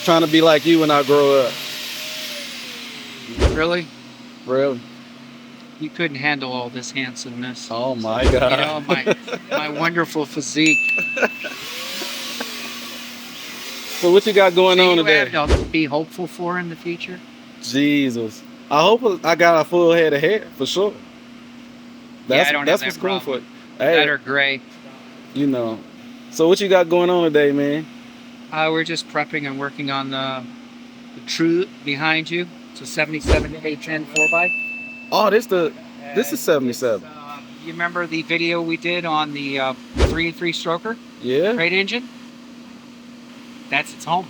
trying to be like you when I grow up. Really? Really? You couldn't handle all this handsomeness. Oh my God. You know, my wonderful physique. So what you got going on You today? have to be hopeful for in the future. Jesus. I hope I got a full head of hair for sure. Yeah, I don't have That's what's that cool for it. problem. Hey, That or gray. you know. So what you got going on today, man? We're just prepping and working on the true behind you. It's a 77 k10 4x. Oh, this is 77. You remember the video we did on the 3 and 3 stroker? Yeah. Great engine? That's its home.